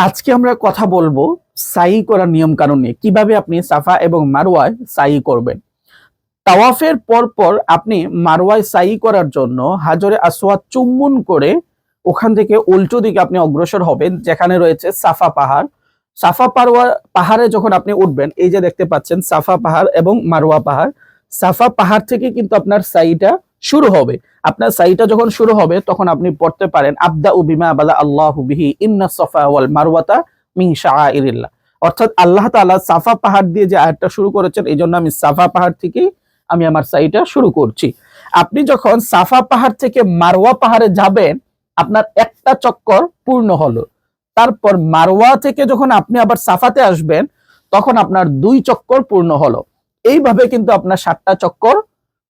আজকে আমরা কথা বলবো সাই করার নিয়ম কানুন নিয়ে, কিভাবে আপনি সাফা এবং মারওয়ায় সাই করবেন। তাওয়াফের পর পর আপনি মারওয়ায় সাই করার জন্য হাজরে আসওয়াদ চুম্বন করে ওখান থেকে উল্টো দিকে আপনি অগ্রসর হবেন, যেখানে রয়েছে সাফা পাহাড়। সাফা পাহাড়ে যখন আপনি উঠবেন, এই যে দেখতে পাচ্ছেন সাফা পাহাড় এবং মারওয়া পাহাড়। সাফা পাহাড় থেকে কিন্তু আপনার সাইটা শুরু হবে। আপনার সাইটা যখন শুরু হবে তখন আপনি পড়তে পারেন আবদা বিমা বাদা আল্লাহু বিহি ইন্না সাফা ওয়াল মারওয়াতা মিন শাআইরিল্লাহ। অর্থাৎ আল্লাহ তাআলা সাফা পাহাড় দিয়ে যে আয়াতটা শুরু করেছেন, এই জন্য আমি সাফা পাহাড় থেকেই আমি আমার সাইটা শুরু করছি। আপনি যখন সাফা পাহাড় থেকে মারওয়া পাহাড়ে যাবেন, আপনার একটা চক্কর পূর্ণ হলো। তারপর মারওয়া থেকে যখন আপনি আবার সাফাতে আসবেন, তখন আপনার 2 চক্কর পূর্ণ হলো। এইভাবে কিন্তু আপনার 7টা চক্কর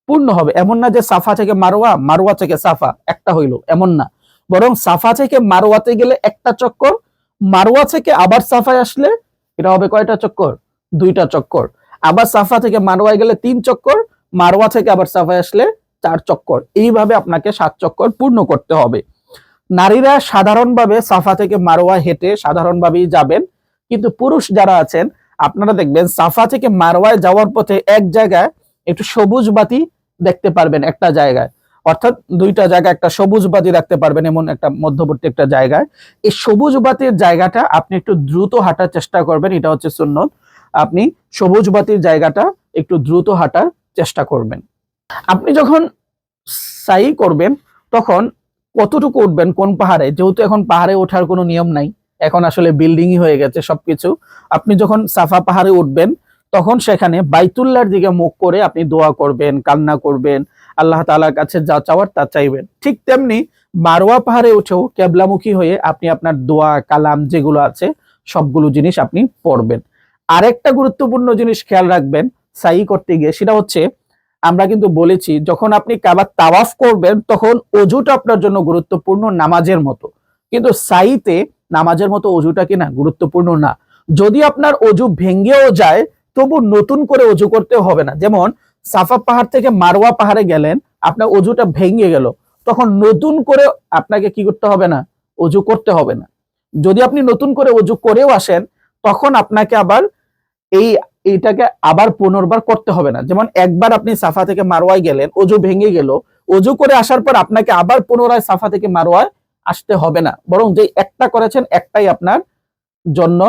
পূর্ণ হবে। এমন না যে সাফা থেকে মারওয়া, মারওয়া থেকে সাফা একটা হইলো, এমন না। বরং সাফা থেকে মারওয়াতে গেলে একটা চক্কর, মারওয়া থেকে আবার সাফায় আসলে এটা হবে কয়টা চক্কর? 2টা চক্কর। আবার সাফা থেকে মারওয়ায় গেলে 3 চক্কর, মারওয়া থেকে আবার সাফায় আসলে 4 চক্কর। এইভাবে আপনাকে 7 চক্কর পূর্ণ করতে হবে। নারীরা সাধারণভাবে সাফা থেকে মারওয়া হেঁটে সাধারণভাবেই যাবেন, কিন্তু পুরুষ যারা আছেন আপনারা দেখবেন সাফা থেকে মারওয়ায় যাওয়ার পথে এক জায়গায় একটু সবুজ বাতি দেখতে পারবেন, একটা জায়গায়, অর্থাৎ 2টা জায়গায় একটা সবুজ বাতি দেখতে পারবেন, এমন একটা মধ্যবর্তী একটা জায়গায়। এই সবুজ বাতির জায়গাটা আপনি একটু দ্রুত হাঁটার চেষ্টা করবেন, এটা হচ্ছে সুন্নত। আপনি সবুজ বাতির জায়গাটা একটু দ্রুত হাঁটার চেষ্টা করবেন। আপনি যখন সাই করবেন তখন কতটুকু উঠবেন কোন পাহাড়ে, যেহেতু এখন পাহাড়ে ওঠার কোনো নিয়ম নাই, এখন আসলে বিল্ডিংই হয়ে গেছে সবকিছু। আপনি যখন সাফা পাহাড়ে উঠবেন তখন সেখানে বাইতুল্লাহর দিকে মুখ করে আপনি দোয়া করবেন, কান্না করবেন, আল্লাহ তাআলার কাছে যা চাওয়ার তা চাইবেন। ঠিক তেমনি মারওয়া পাহাড়ে উঠেও কেবলামুখী হয়ে আপনি আপনার দোয়া কালাম যেগুলো আছে সবগুলো জিনিস আপনি পড়বেন। আরেকটা গুরুত্বপূর্ণ জিনিস খেয়াল রাখবেন সাই করতে গিয়ে, সেটা হচ্ছে আমরা কিন্তু বলেছি যখন আপনি কাবার তাওয়াফ করবেন তখন অজুটা আপনার জন্য গুরুত্বপূর্ণ নামাজের মতো, কিন্তু সাইতে নামাজের মতো অজুটা কিনা গুরুত্বপূর্ণ না। যদি আপনার অজু ভেঙ্গেও যায় তবু নতুন করে অজু করতে হবে না। যেমন সাফা পাহাড় থেকে মারওয়া পাহাড়ে গেলেন, আপনার অজুটা ভেঙে গেল, তখন নতুন করে আপনাকে কি করতে হবে না, অজু করতে হবে না। যদি আপনি নতুন করে অজু করেও আসেন তখন আপনাকে আবার এইটাকে আবার পুনর্বার করতে হবে না। যেমন একবার আপনি সাফা থেকে মারওয়ায় গেলেন, অজু ভেঙে গেল, অজু করে আসার পর আপনাকে আবার পুনরায় সাফা থেকে মারওয়ায় আসতে হবে না, বরং যে একটা করেছেন একটাই আপনার জন্য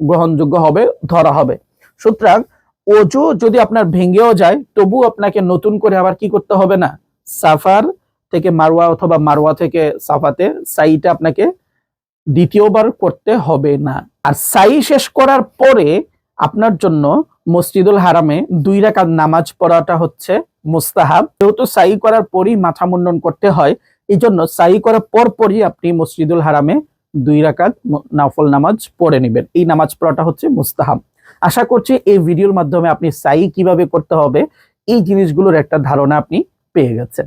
গ্রহণযোগ্য হবে, ধরা হবে। সুতরাং অজু যদি আপনার ভেঙেও যায় তবু আপনাকে নতুন করে আবার কি করতে হবে না, সাফার থেকে মারওয়া অথবা মারওয়া থেকে সাফাতে সাইটা আপনাকে দ্বিতীয়বার করতে হবে না। আর সাই শেষ করার পরে আপনার জন্য মসজিদুল হারামে 2 রাকাত নামাজ পড়াটা হচ্ছে মুস্তাহাব। যেহেতু সাই করার পরই মাথা মুন্ডন করতে হয়, এই জন্য সাই করার পরই আপনি মসজিদুল হারামে 2 রাকাত নফল নামাজ পড়ে নেবেন। এই নামাজ পড়াটা হচ্ছে মুস্তাহাব। আশা করছি এই ভিডিওর মাধ্যমে আপনি সাই কিভাবে করতে হবে এই জিনিসগুলোর একটা ধারণা আপনি পেয়ে গেছেন।